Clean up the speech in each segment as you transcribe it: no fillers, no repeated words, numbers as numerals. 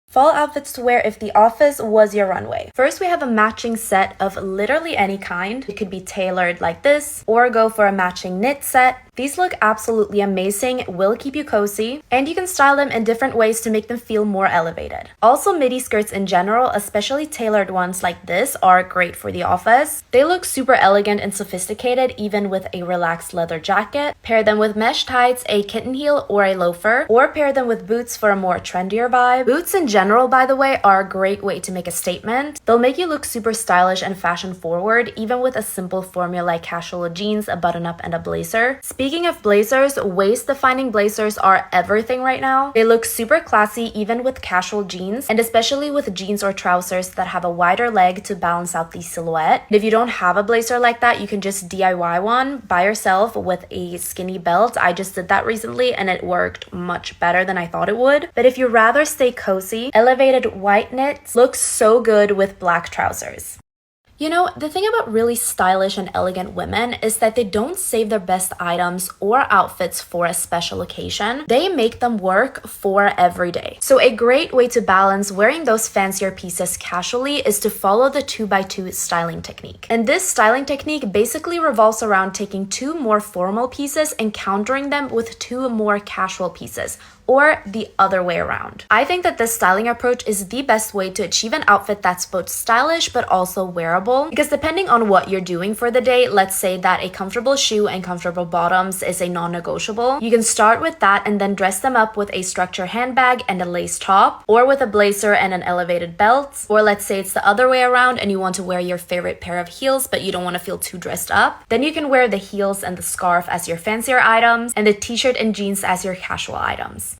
Fall outfits to wear if the office was your runway. First, we have a matching set of literally any kind. It could be tailored like this, or go for a matching knit set. These look absolutely amazing, will keep you cozy, and you can style them in different ways to make them feel more elevated. Also, midi skirts in general, especially tailored ones like this, are great for the office. They look super elegant and sophisticated, even with a relaxed leather jacket. Pair them with mesh tights, a kitten heel, or a loafer, or pair them with boots for a more trendier vibe. Boots in general, by the way, are a great way to make a statement. They'll make you look super stylish and fashion forward, even with a simple formula like casual jeans, a button-up, and a blazer. Speaking of blazers, waist-defining blazers are everything right now. They look super classy even with casual jeans, and especially with jeans or trousers that have a wider leg to balance out the silhouette. And if you don't have a blazer like that, you can just DIY one by yourself with a skinny belt. I just did that recently and it worked much better than I thought it would. But if you rather stay cozy, elevated white knits looks so good with black trousers. You know, the thing about really stylish and elegant women is that they don't save their best items or outfits for a special occasion. They make them work for every day. So a great way to balance wearing those fancier pieces casually is to follow the 2x2 styling technique. And this styling technique basically revolves around taking two more formal pieces and countering them with two more casual pieces, or the other way around. I think that this styling approach is the best way to achieve an outfit that's both stylish but also wearable, because depending on what you're doing for the day, let's say that a comfortable shoe and comfortable bottoms is a non-negotiable, you can start with that and then dress them up with a structured handbag and a lace top, or with a blazer and an elevated belt, or let's say it's the other way around and you want to wear your favorite pair of heels but you don't want to feel too dressed up, then you can wear the heels and the scarf as your fancier items and the t-shirt and jeans as your casual items.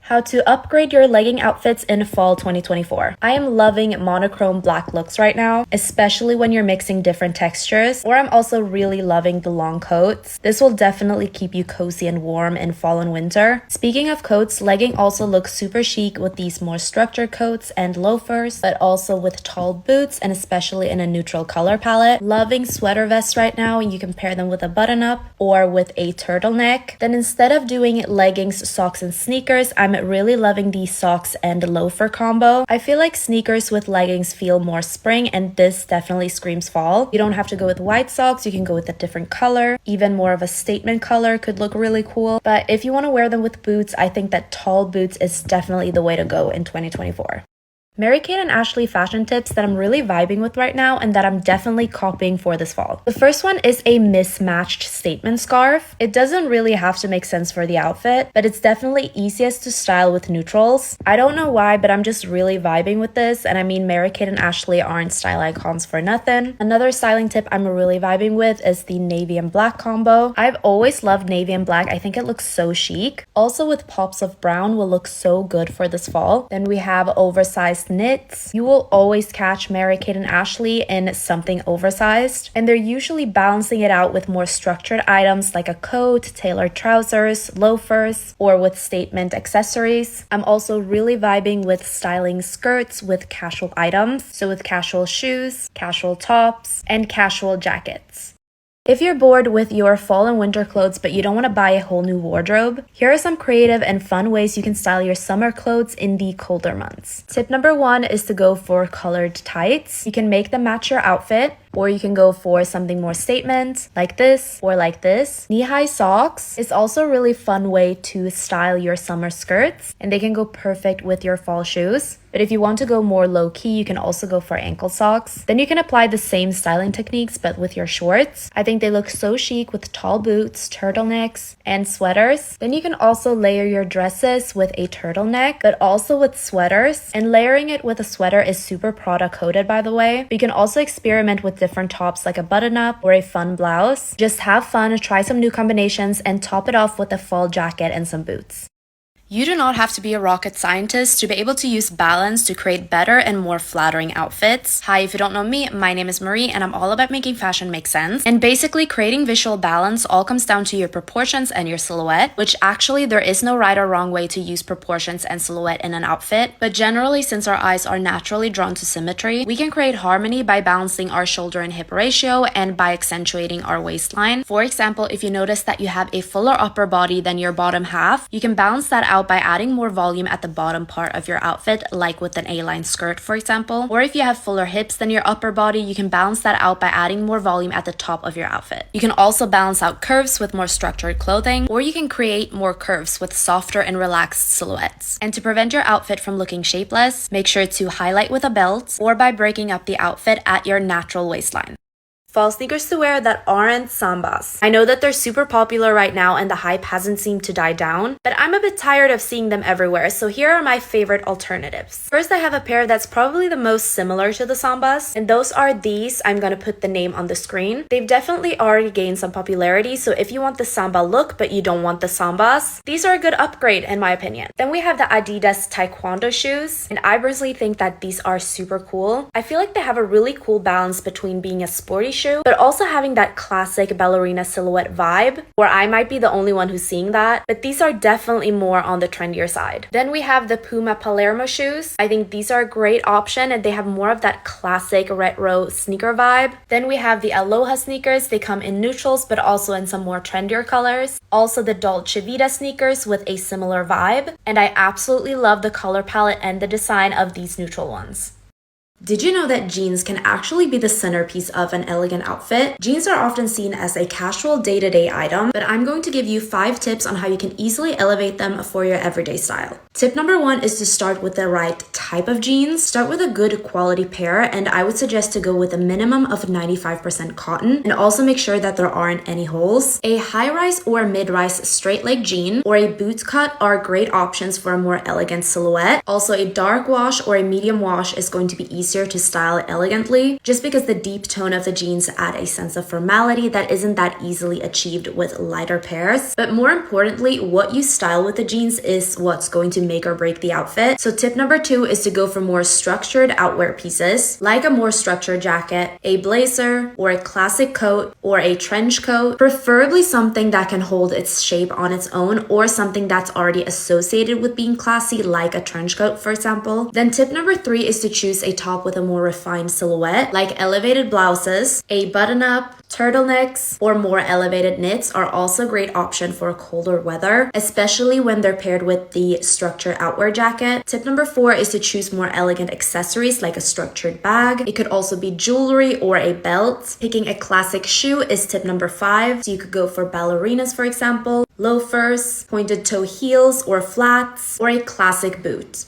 How to upgrade your legging outfits in fall 2024. I am loving monochrome black looks right now, especially when you're mixing different textures, or I'm also really loving the long coats. This will definitely keep you cozy and warm in fall and winter. Speaking of coats, legging also looks super chic with these more structured coats and loafers, but also with tall boots and especially in a neutral color palette. Loving sweater vests right now, and you can pair them with a button-up or with a turtleneck. Then instead of doing leggings, socks, and sneakers, I'm really loving the socks and loafer combo. I feel like sneakers with leggings feel more spring, and this definitely screams fall. You don't have to go with white socks, you can go with a different color. Even more of a statement color could look really cool. But if you want to wear them with boots, I think that tall boots is definitely the way to go in 2024. Mary-Kate and Ashley fashion tips that I'm really vibing with right now and that I'm definitely copying for this fall. The first one is a mismatched statement scarf. It doesn't really have to make sense for the outfit, but it's definitely easiest to style with neutrals. I don't know why, but I'm just really vibing with this, and I mean, Mary-Kate and Ashley aren't style icons for nothing. Another styling tip I'm really vibing with is the navy and black combo. I've always loved navy and black. I think it looks so chic. Also with pops of brown will look so good for this fall. Then we have oversized knits. You will always catch Mary-Kate and Ashley in something oversized, and they're usually balancing it out with more structured items like a coat, tailored trousers, loafers, or with statement accessories. I'm also really vibing with styling skirts with casual items, so with casual shoes, casual tops, and casual jackets. If you're bored with your fall and winter clothes but you don't want to buy a whole new wardrobe, here are some creative and fun ways you can style your summer clothes in the colder months. Tip number 1 is to go for colored tights. You can make them match your outfit, or you can go for something more statement like this or like this. Knee-high socks is also a really fun way to style your summer skirts, and they can go perfect with your fall shoes. But if you want to go more low-key, you can also go for ankle socks. Then you can apply the same styling techniques but with your shorts. I think they look so chic with tall boots, turtlenecks, and sweaters. Then you can also layer your dresses with a turtleneck, but also with sweaters. And layering it with a sweater is super Prada coded, by the way. But you can also experiment with different tops like a button-up or a fun blouse. Just have fun, try some new combinations, and top it off with a fall jacket and some boots. You do not have to be a rocket scientist to be able to use balance to create better and more flattering outfits. Hi, if you don't know me, my name is Marie and I'm all about making fashion make sense. And basically creating visual balance all comes down to your proportions and your silhouette, which actually there is no right or wrong way to use proportions and silhouette in an outfit. But generally, since our eyes are naturally drawn to symmetry, we can create harmony by balancing our shoulder and hip ratio and by accentuating our waistline. For example, if you notice that you have a fuller upper body than your bottom half, you can balance that out out by adding more volume at the bottom part of your outfit, like with an A-line skirt, for example. Or if you have fuller hips than your upper body, you can balance that out by adding more volume at the top of your outfit. You can also balance out curves with more structured clothing, or you can create more curves with softer and relaxed silhouettes. And to prevent your outfit from looking shapeless, make sure to highlight with a belt or by breaking up the outfit at your natural waistline. Fall sneakers to wear that aren't Sambas. I know that they're super popular right now and the hype hasn't seemed to die down, but I'm a bit tired of seeing them everywhere, so here are my favorite alternatives. First, I have a pair that's probably the most similar to the Sambas, and those are these. I'm gonna put the name on the screen. They've definitely already gained some popularity, so if you want the Samba look but you don't want the Sambas, these are a good upgrade in my opinion. Then we have the Adidas Taekwondo shoes, and I personally think that these are super cool. I feel like they have a really cool balance between being a sporty shoe but also having that classic ballerina silhouette vibe, where I might be the only one who's seeing that, but these are definitely more on the trendier side. Then we have the Puma Palermo shoes. I think these are a great option and they have more of that classic retro sneaker vibe. Then we have the Aloha sneakers. They come in neutrals but also in some more trendier colors. Also the Dolce Vita sneakers with a similar vibe, and I absolutely love the color palette and the design of these neutral ones. Did you know that jeans can actually be the centerpiece of an elegant outfit? Jeans are often seen as a casual day-to-day item, but I'm going to give you 5 tips on how you can easily elevate them for your everyday style. Tip number 1 is to start with the right type of jeans. Start with a good quality pair, and I would suggest to go with a minimum of 95% cotton, and also make sure that there aren't any holes. A high-rise or mid-rise straight-leg jean or a boot cut are great options for a more elegant silhouette. Also, a dark wash or a medium wash is going to be easier to style elegantly, just because the deep tone of the jeans add a sense of formality that isn't that easily achieved with lighter pairs. But more importantly, what you style with the jeans is what's going to make or break the outfit. So tip number 2 is to go for more structured outwear pieces, like a more structured jacket, a blazer, or a classic coat, or a trench coat, preferably something that can hold its shape on its own, or something that's already associated with being classy, like a trench coat, for example. Then tip number 3 is to choose a top with a more refined silhouette, like elevated blouses, a button-up, turtlenecks, or more elevated knits are also a great option for colder weather, especially when they're paired with the structured outwear jacket. Tip number 4 is to choose more elegant accessories like a structured bag. It could also be jewelry or a belt. Picking a classic shoe is tip number 5. So you could go for ballerinas, for example, loafers, pointed toe heels or flats, or a classic boot.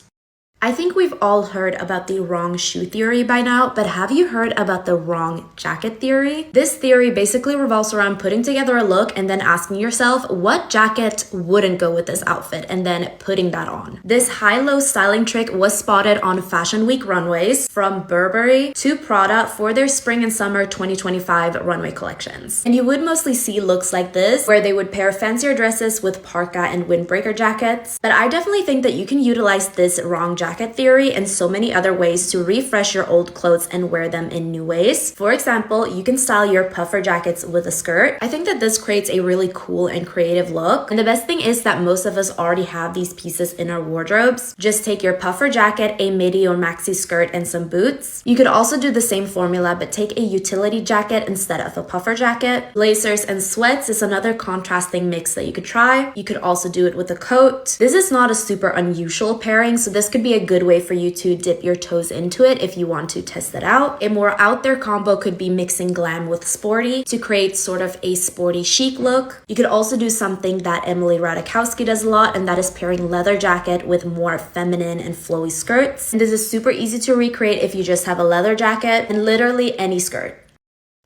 I think we've all heard about the wrong shoe theory by now, but have you heard about the wrong jacket theory? This theory basically revolves around putting together a look and then asking yourself what jacket wouldn't go with this outfit and then putting that on. This high-low styling trick was spotted on Fashion Week runways from Burberry to Prada for their spring and summer 2025 runway collections. And you would mostly see looks like this, where they would pair fancier dresses with parka and windbreaker jackets, but I definitely think that you can utilize this wrong jacket theory and so many other ways to refresh your old clothes and wear them in new ways. For example, you can style your puffer jackets with a skirt. I think that this creates a really cool and creative look. And the best thing is that most of us already have these pieces in our wardrobes. Just take your puffer jacket, a midi or maxi skirt, and some boots. You could also do the same formula, but take a utility jacket instead of a puffer jacket. Blazers and sweats is another contrasting mix that you could try. You could also do it with a coat. This is not a super unusual pairing, so this could be a good way for you to dip your toes into it if you want to test it out. A more out there combo could be mixing glam with sporty to create sort of a sporty chic look. You could also do something that Emily Ratajkowski does a lot, and that is pairing leather jacket with more feminine and flowy skirts. And this is super easy to recreate if you just have a leather jacket and literally any skirt.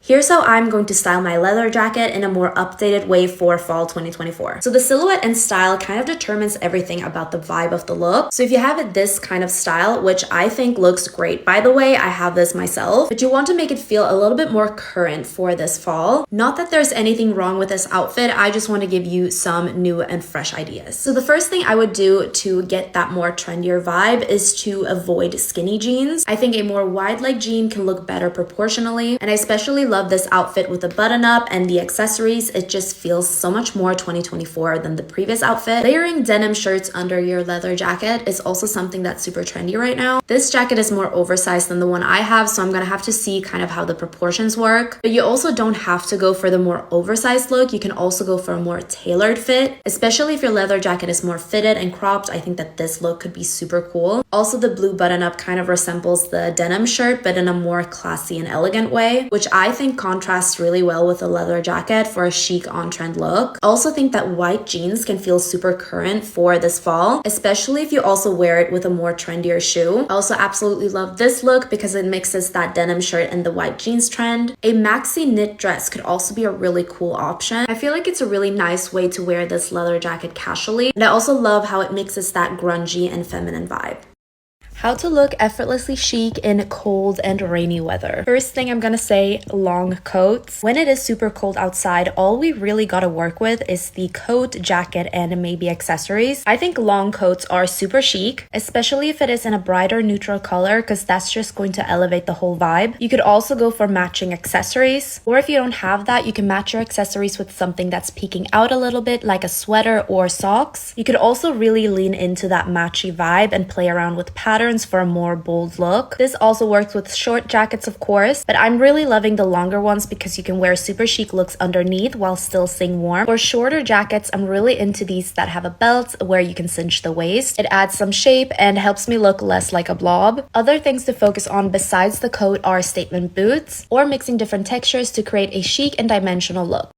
Here's how I'm going to style my leather jacket in a more updated way for fall 2024. So the silhouette and style kind of determines everything about the vibe of the look. So if you have this kind of style, which I think looks great, by the way, I have this myself, but you want to make it feel a little bit more current for this fall. Not that there's anything wrong with this outfit, I just want to give you some new and fresh ideas. So the first thing I would do to get that more trendier vibe is to avoid skinny jeans. I think a more wide leg jean can look better proportionally, and I especially love this outfit with the button up and the accessories. It just feels so much more 2024 than the previous outfit. Layering denim shirts under your leather jacket is also something that's super trendy right now. This jacket is more oversized than the one I have, so I'm gonna have to see kind of how the proportions work. But you also don't have to go for the more oversized look. You can also go for a more tailored fit, especially if your leather jacket is more fitted and cropped. I think that this look could be super cool. Also, the blue button up kind of resembles the denim shirt, but in a more classy and elegant way, which I think contrasts really well with a leather jacket for a chic on-trend look. I also think that white jeans can feel super current for this fall, especially if you also wear it with a more trendier shoe. I also absolutely love this look because it mixes that denim shirt and the white jeans trend. A maxi knit dress could also be a really cool option. I feel like it's a really nice way to wear this leather jacket casually, and I also love how it mixes that grungy and feminine vibe. How to look effortlessly chic in cold and rainy weather. First thing I'm gonna say, long coats. When it is super cold outside, all we really gotta work with is the coat, jacket, and maybe accessories. I think long coats are super chic, especially if it is in a brighter neutral color, because that's just going to elevate the whole vibe. You could also go for matching accessories, or if you don't have that, you can match your accessories with something that's peeking out a little bit, like a sweater or socks. You could also really lean into that matchy vibe and play around with patterns for a more bold look. This also works with short jackets, of course, but I'm really loving the longer ones because you can wear super chic looks underneath while still staying warm. For shorter jackets, I'm really into these that have a belt where you can cinch the waist. It adds some shape and helps me look less like a blob. Other things to focus on besides the coat are statement boots or mixing different textures to create a chic and dimensional look.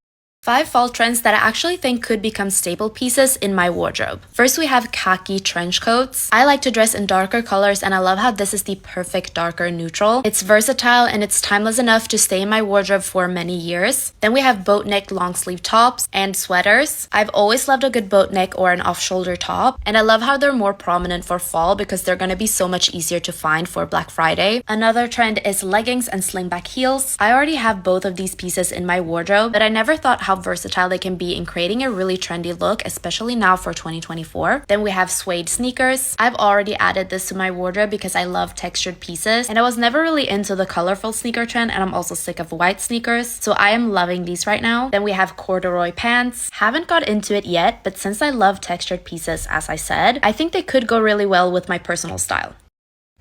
5 fall trends that I actually think could become staple pieces in my wardrobe. First, we have khaki trench coats. I like to dress in darker colors, and I love how this is the perfect darker neutral. It's versatile and it's timeless enough to stay in my wardrobe for many years. Then we have boat neck long sleeve tops and sweaters. I've always loved a good boat neck or an off-shoulder top, and I love how they're more prominent for fall because they're gonna be so much easier to find for Black Friday. Another trend is leggings and slingback heels. I already have both of these pieces in my wardrobe, but I never thought how versatile they can be in creating a really trendy look, especially now for 2024. Then we have suede sneakers. I've already added this to my wardrobe because I love textured pieces, and I was never really into the colorful sneaker trend, and I'm also sick of white sneakers, so I am loving these right now. Then we have corduroy pants. Haven't got into it yet, but since I love textured pieces, as I said, I think they could go really well with my personal style.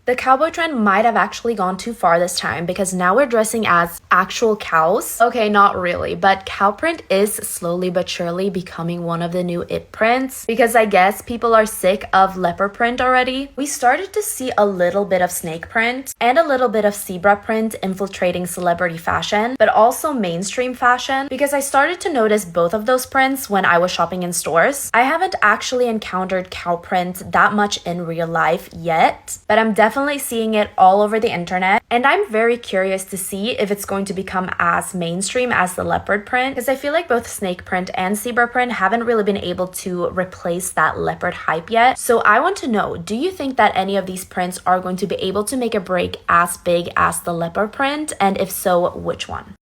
The cowboy trend might have actually gone too far this time because now we're dressing as actual cows. Okay, not really, but cow print is slowly but surely becoming one of the new it prints because I guess people are sick of leopard print already. We started to see a little bit of snake print and a little bit of zebra print infiltrating celebrity fashion, but also mainstream fashion because I started to notice both of those prints when I was shopping in stores. I haven't actually encountered cow print that much in real life yet, but I'm definitely seeing it all over the internet, and I'm very curious to see if it's going to become as mainstream as the leopard print because I feel like both snake print and zebra print haven't really been able to replace that leopard hype yet. So I want to know, do you think that any of these prints are going to be able to make a break as big as the leopard print, and if so, which one?